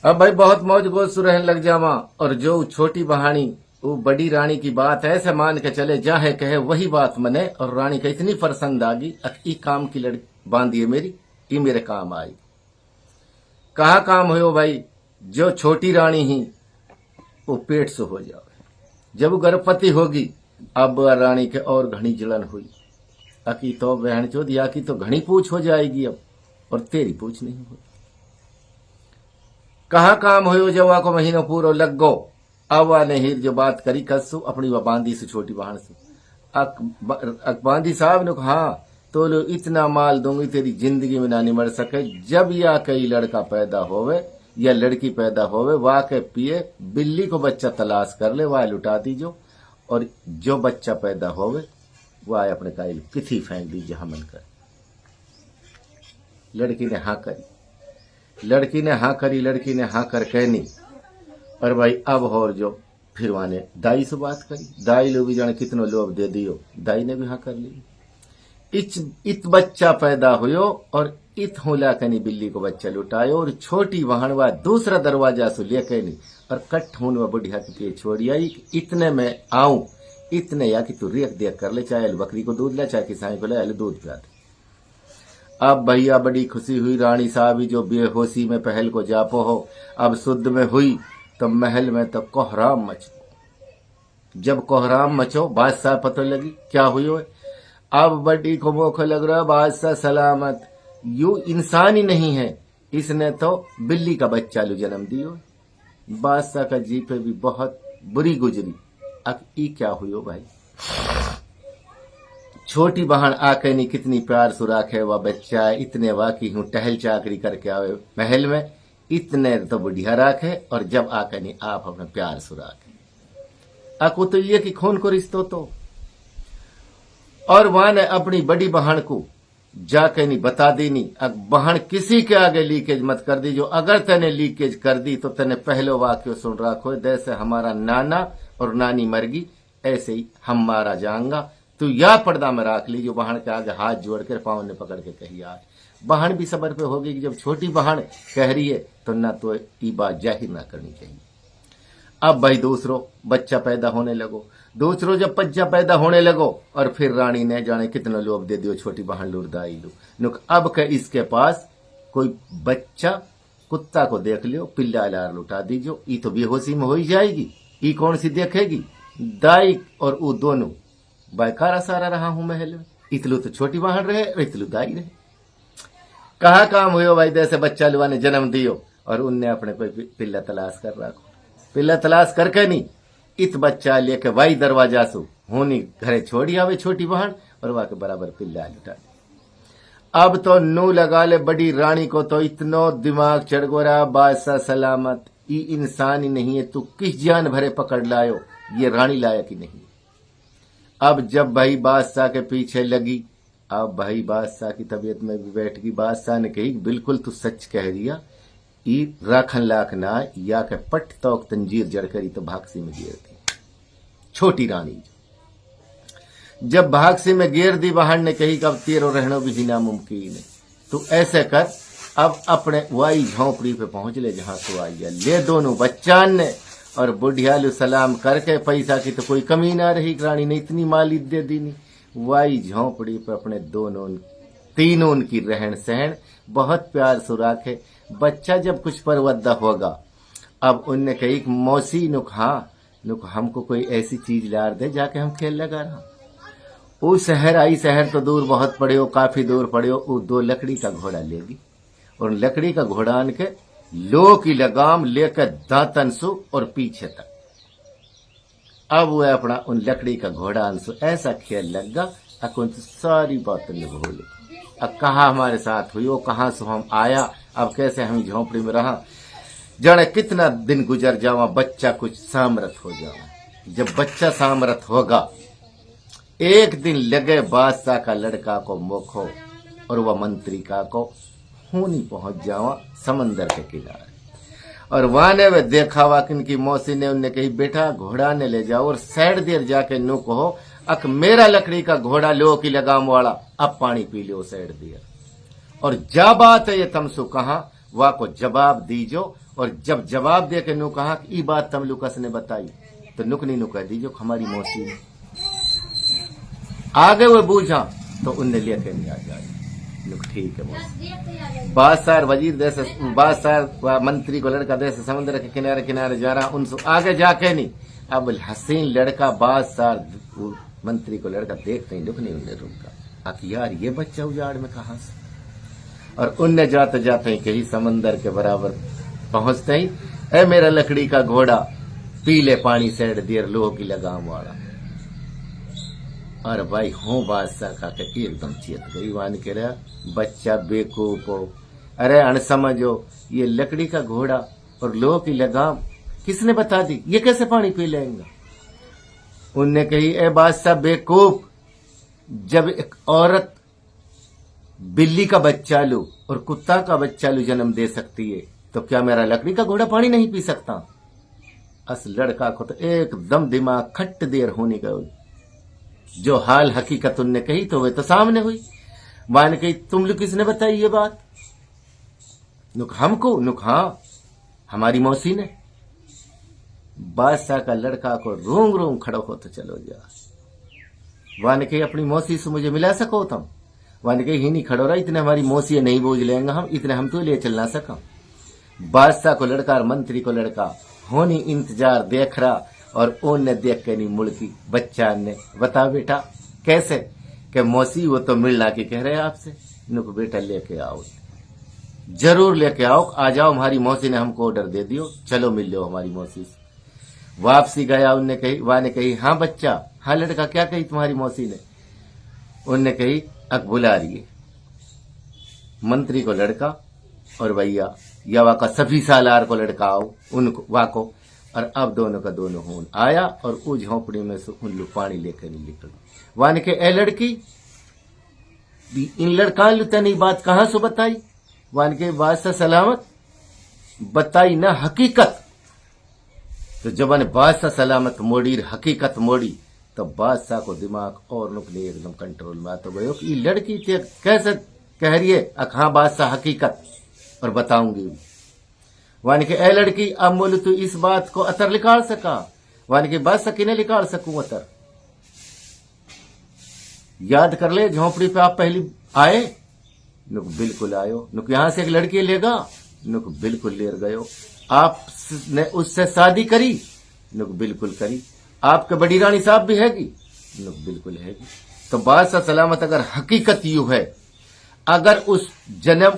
अब भाई बहुत मौज गोज से रहने लग जावा। और जो छोटी बहानी वो बड़ी रानी की बात ऐसे मान के चले जाहे कहे वही बात मने। और रानी का इतनी पसंद आ गई, ई काम की लड़की बांधी है मेरी, ई मेरे काम आई। कहा काम हो भाई, जो छोटी रानी ही वो पेट से हो जाए। जब वो गर्भवती होगी अब रानी के और घनी जलन हुई। अकी तो बहन चो दिया की तो घनी पूछ हो जाएगी अब, और तेरी पूछ नहीं हुई। कहा काम हो जवा को महीनों पूरो लग गो। अवा ने हीर जो बात करी कसू अपनी वह बांधी से छोटी बहन से। अक बांधी साहब ने कहा हाँ तो लो इतना माल दूंगी तेरी जिंदगी में ना निमर सके। जब या कई लड़का पैदा होवे या लड़की पैदा होवे वाह के पिए बिल्ली को बच्चा तलाश कर ले, वाह लुटा दीजो। और जो बच्चा पैदा होवे वाह अपने कायल किथी फेंक दीजिए हम मन कर। लड़की ने हाँ करी, लड़की ने हाँ करी, लड़की ने हाँ कर कहनी। और भाई अब और जो फिर वाने दाई से बात करी। दाई लोग भी जाने कितनो लोभ दे दियो, दाई ने भी हाँ कर ली। इत बच्चा पैदा हुयो और इत होला कनी बिल्ली को बच्चा लुटायो। और छोटी वहां वा दूसरा दरवाजा से ले कनी और कट हून व बुढ़िया के पे छोड़ी आई। इतने में आऊं इतने या कि तू रेख देख कर ले, चाहे बकरी को दूध ले चाहे किसाई को ले दूध पिला दे। अब भैया बड़ी खुशी हुई। रानी साहब जो बेहोशी में पहल को जापो हो अब शुद्ध में हुई तो महल में तो कोहराम मचो। जब कोहराम मचो बादशाह पता लगी क्या हुई हो। अब बड़ी को मौका लग रहा बादशाह सलामत, यू इंसान ही नहीं है, इसने तो बिल्ली का बच्चा लो जन्म दियो। बादशाह का जी पे भी बहुत बुरी गुजरी। अब ई क्या हुई हो भाई। छोटी बहन आके नहीं कितनी प्यार सुराख है वह बच्चा है। इतने वाकई हूं टहल चाकरी करके आवे महल में, इतने तो बुढ़िया राखे। और जब आके नहीं आप अपने प्यार सुराखे अको तो ये कि खून को रिश्तो तो। और वहां ने अपनी बड़ी बहन को जाके नहीं बता दी नहीं, अब बहन किसी के आगे लीकेज मत कर दी। जो अगर तेने लीकेज कर दी तो तेने पहलो वाक्य सुन रखो, जैसे हमारा नाना और नानी मर गई ऐसे ही हम मारा जाऊंगा। तो या पर्दा में राख ली। जो बहन के आगे हाथ जोड़ कर पाँव ने पकड़ के कही आज बहन भी सबर पे होगी कि जब छोटी बहन कह रही है तो ना तो ये बात जाहिर ना करनी चाहिए। अब भाई दूसरों बच्चा पैदा होने लगो, दूसरों जब बच्चा पैदा होने लगो और फिर रानी ने जाने कितना लोभ दे दियो छोटी बहन लुरदाई लो नुक। अब के इसके पास कोई बच्चा कुत्ता को देख लियो पिल्ला लार लुटा दीजो, ई तो बेहोशी में हो ही जाएगी, ई कौन सी देखेगी। दाई और वो दोनों बेकार सारा रहा हूं महल में। इतलू तो छोटी बहन रहे और इतलू दाई रहे। कहा काम हुआ भाई, जैसे बच्चा लुआ ने जन्म दियो और उनने अपने कोई पिल्ला तलाश कर रखो। पिल्ला तलाश करके नहीं इत बच्चा लेके वाई दरवाजा सु होनी घरे छोड़ी आवे छोटी बहन और वहां के बराबर पिल्ला लुटा दे। अब तो नू लगा ले बड़ी रानी को तो इतनो दिमाग चढ़ गोरा बादशाह सलामत, ई इंसान ही नहीं है, तू किस जान भरे पकड़ लायो, ये रानी लायक ही नहीं। अब जब भाई बादशाह के पीछे लगी, अब भाई बादशाह की तबीयत में भी बैठ गई। बादशाह ने कही बिल्कुल तू सच कह रिया, ई राखन लाख ना या के पट तोक तंजीर जड़ करी तो भागसी में गिर दी। छोटी रानी जब भागसी में गिर दी बहन ने कही कि अब तेरो रहना भी नामुमकिन है, तू ऐसे कर अब अपने वाई झोंपड़ी पे पहुंच ले जहां सो आई है। ले दोनों बच्चान ने और बुढ़ियालू सलाम करके, पैसा की तो कोई कमी ना रही, रानी ने इतनी माली दे दी नहीं। वाई झोंपड़ी पे अपने दोनों तीनों उनकी रहन सहन बहुत प्यार सुराखे। बच्चा जब कुछ परवद्दा होगा अब उनने कही मौसी नुक हाँ नुक हमको कोई ऐसी चीज लार दे जाके हम खेल लगा रहा। वो शहर आई, शहर तो दूर बहुत पड़े हो, काफी दूर पड़े हो। वो दो लकड़ी का घोड़ा लेगी और लकड़ी का घोड़ा आन के लो की लगाम लेकर दांतन सु और पीछे तक। अब वो अपना उन लकड़ी का घोड़ा आंसू ऐसा खेल लग गया अकुन सारी बातें भूल। अब कहा हमारे साथ हुई, वो कहां से हम आया, अब कैसे हम झोंपड़ी में रहा, जाने कितना दिन गुजर जावा, बच्चा कुछ सामर्थ हो जावा। जब बच्चा सामर्थ होगा एक दिन लगे बादशाह का लड़का को मोखो और वह मंत्री का को खूनी पहुंच जावा समंदर के किनारे। और वहां ने वे देखा हुआ कि इनकी मौसी ने उनने कही बेटा घोड़ा ने ले जाओ और सैड देर जाके नु कहो अक मेरा लकड़ी का घोड़ा लो की लगाम वाला अब पानी पी लो सैड दिया। और जा बात है ये तमसु कहा वाह को जवाब दीजो और जब जवाब दे के नु कहा कि ई बात तम लुकस ने बताई, तो नुक नहीं नु कह दी जो हमारी मौसी ने आगे वो बूझा तो उनने लेके नहीं आ जाए। नुक ठीक है मौसी। बादशाह वजीर जैसे बादशाह मंत्री को लड़का जैसे समुद्र के किनारे किनारे जा रहा, उनसे आगे जाके नहीं। अब हसीन लड़का बादशाह मंत्री को लड़का देखते ही नुक नहीं उनने रुका। अब यार ये बच्चा उजाड़ में कहां से, और उनने जाते जाते ही कहीं समंदर के बराबर पहुंचते ही, ए मेरा लकड़ी का घोड़ा पीले पानी से देर लोह की लगाम वाला। और भाई हूं बादशाह का के एकदम चेत गई। मान के रहा बच्चा बेवकूफ हो, अरे अनसमझो, ये लकड़ी का घोड़ा और लोह की लगाम किसने बता दी, ये कैसे पानी पी लेंगे। उनने कही, ए बादशाह बेवकूफ, जब एक औरत बिल्ली का बच्चा लो और कुत्ता का बच्चा लो जन्म दे सकती है, तो क्या मेरा लकड़ी का घोड़ा पानी नहीं पी सकता। अस लड़का को तो एकदम दिमाग खट्ट देर होने का, जो हाल हकीकत उनने कही तो वे तो सामने हुई। मान कही, तुम लोग किसने बताई ये बात। नुक हमको, नुक हाँ हमारी मौसी ने। बादशाह का लड़का को रोंग रोंग खड़ो हो तो चलो जा। वान कही, अपनी मौसी से मुझे मिला सको तुम। वान कही, ही नहीं खड़ो रहा, इतने हमारी मौसी नहीं बोझ लेंगे हम, इतने हम तो ले चल ना सका। बादशाह को लड़का और मंत्री को लड़का होनी इंतजार देख रहा, और उनने देख के नहीं मुड़की। बच्चा ने, बता बेटा कैसे, कि मौसी वो तो मिलना की कह रहे आपसे। नुक बेटा लेके आओ, जरूर लेके आओ, आ जाओ, हमारी मौसी ने हमको ऑर्डर दे दियो, चलो मिल लो हमारी मौसी से। वापसी गया, उनने कही, वाने कही, हाँ बच्चा, हाँ लड़का, क्या कही तुम्हारी मौसी ने। उनने कही, अक बुला रही है। मंत्री को लड़का और भैया या वाका सभी सालार को लड़का आओ उनको वाको, और अब दोनों का दोनों होन आया, और वो झोंपड़ी में से उन लोग पानी लेकर निकल। वाने के, ए लड़की, इन लड़का तेनी बात कहां से बताई। वान के, बादशाह सलामत बताई ना हकीकत। तो जब ने बादशाह सलामत मोड़ी, हकीकत मोड़ी, तो बादशाह को दिमाग और नुकले एकदम कंट्रोल में आता गयो कि लड़की कैसे कह रही है। हाँ बादशाह हकीकत और बताऊंगी। वान के, ए लड़की, अब बोले तू इस बात को अतर निकाल सका। वान के, बादशाह किने निकाल सकूं अतर। याद कर ले झोंपड़ी पे आप पहली आए। नुक बिल्कुल आयो। नुक यहां से एक लड़की लेगा। नुक बिल्कुल ले गयो। आपने उससे शादी करी। नुक बिल्कुल करी। आपके बड़ी रानी साहब भी हैगी। नुक बिल्कुल हैगी। तो बादशाह सलामत अगर हकीकत यू है, अगर उस जन्म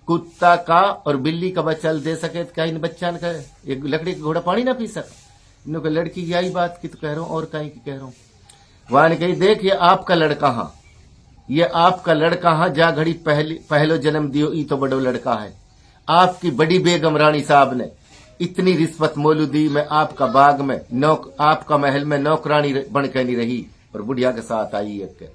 कुत्ता का और बिल्ली का बच्चा दे सके तो कहीं बच्चा का एक लकड़ी का घोड़ा पानी ना पी सके। नुक लड़की यही बात की तो कह रहा हूं, और कहीं की कह रहा हूं। वहां कही, देख ये आपका लड़का हाँ, ये आपका लड़का हाँ, जा घड़ी पहलो जन्म दियो, ई तो बड़ो लड़का है। आपकी बड़ी बेगम रानी साहब ने इतनी रिश्वत मोलू दी, मैं आपका बाग में आपका महल में नौकरानी बन के नहीं रही, और बुढ़िया के साथ आई एक।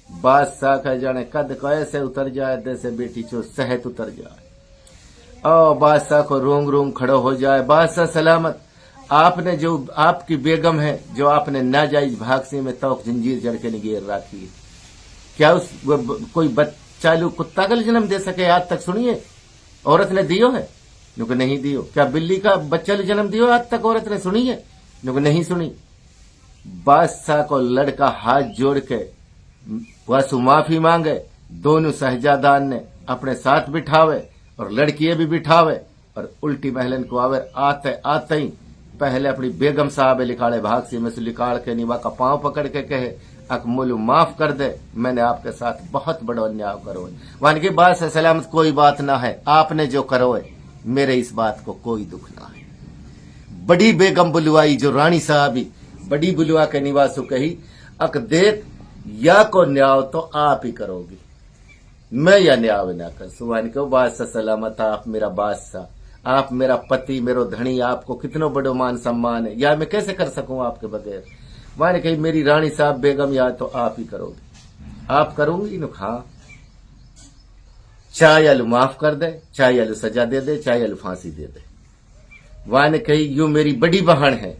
बादशाह का जाने कद कैसे उतर जाए, जैसे बेटी चो सहत उतर जाए। और बादशाह को रोंग रोंग खड़ो हो जाए। बादशाह सलामत, आपने जो आपकी बेगम है, जो आपने नाजायज भागसी में तोक जंजीर जड़ के निगेर रखी है, क्या उस कोई बच्चालू कुत्ता का जन्म दे सके? आज तक सुनिए औरत ने दियो है? नुक नहीं दियो। क्या बिल्ली का बच्चा जन्म दियो आज तक औरत ने सुनी है? नुक नहीं सुनी। बादशाह को लड़का हाथ जोड़ के वासु माफी मांगे। दोनों शहजादान ने अपने साथ बिठावे और लड़की भी बिठावे, और उल्टी महलन को आवे। आते आते ही पहले अपनी बेगम साहब लिखाड़े भाग से में से लिकाड़ के निवा का पांव पकड़ के कहे, अकमुलू माफ कर दे, मैंने आपके साथ बहुत बड़ा अन्याय करो। वन की बात से सलामत कोई बात ना है, आपने जो करो है मेरे इस बात को कोई दुख ना है। बड़ी बेगम बुलवाई जो रानी साहब बड़ी बुलवा के निवासु कही, अक देख या को न्याय तो आप ही करोगी, मैं या न्याय ना कर। सुहानी को बादशाह सलामत, आप मेरा बादशाह, आप मेरा पति, मेरो धनी, आपको कितनो बड़ो मान सम्मान है, या मैं कैसे कर सकूं आपके बगैर। माने कही मेरी रानी साहब बेगम या तो आप ही करोगे। आप करूंगी नु हाँ, चाहे आलू माफ कर दे, चाहे आलू सजा दे दे, चाहे आलू फांसी दे दे। वाने कही यू मेरी बड़ी बहन है,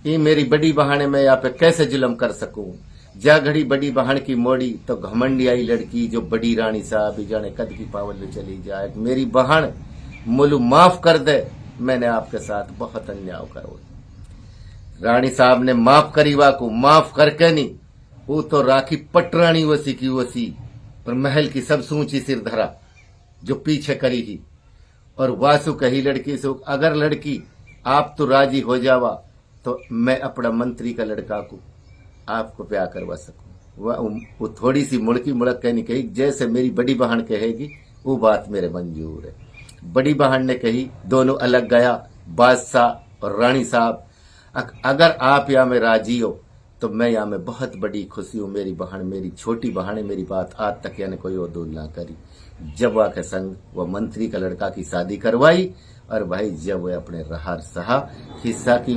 ये मेरी बड़ी बहन है, मैं यहाँ पे कैसे जुल्म कर सकूं। जा घड़ी बड़ी बहन की मोड़ी तो घमंडी आई लड़की जो बड़ी रानी साहब जाने कद की पावल चली जाए। मेरी बहन मुलू माफ कर दे, मैंने आपके साथ बहुत अन्याय करो। रानी साहब ने माफ करी वाकू, माफ करके नहीं, वो तो राखी पटरानी वसी की वसी, पर महल की सब ऊंची सिर धरा जो पीछे करी ही। और वासु कही लड़की से, अगर लड़की आप तो राजी हो जावा तो मैं अपना मंत्री का लड़का को आपको ब्याह करवा सकूं। वो थोड़ी सी मुड़की मुड़क कहनी कही, जैसे मेरी बड़ी बहन कहेगी वो बात मेरे मंजूर है। बड़ी बहन ने कही, दोनों अलग गया, बादशाह और रानी साहब। अगर आप यहाँ में राजी हो तो मैं यहाँ में बहुत बड़ी खुशी हूँ। मेरी बहन, मेरी छोटी बहन है, मेरी बात आज तक यानी कोई अदूल ना करी। जब वह के संग वह मंत्री का लड़का की शादी करवाई और भाई जब वह अपने रहार सहा हिस्सा की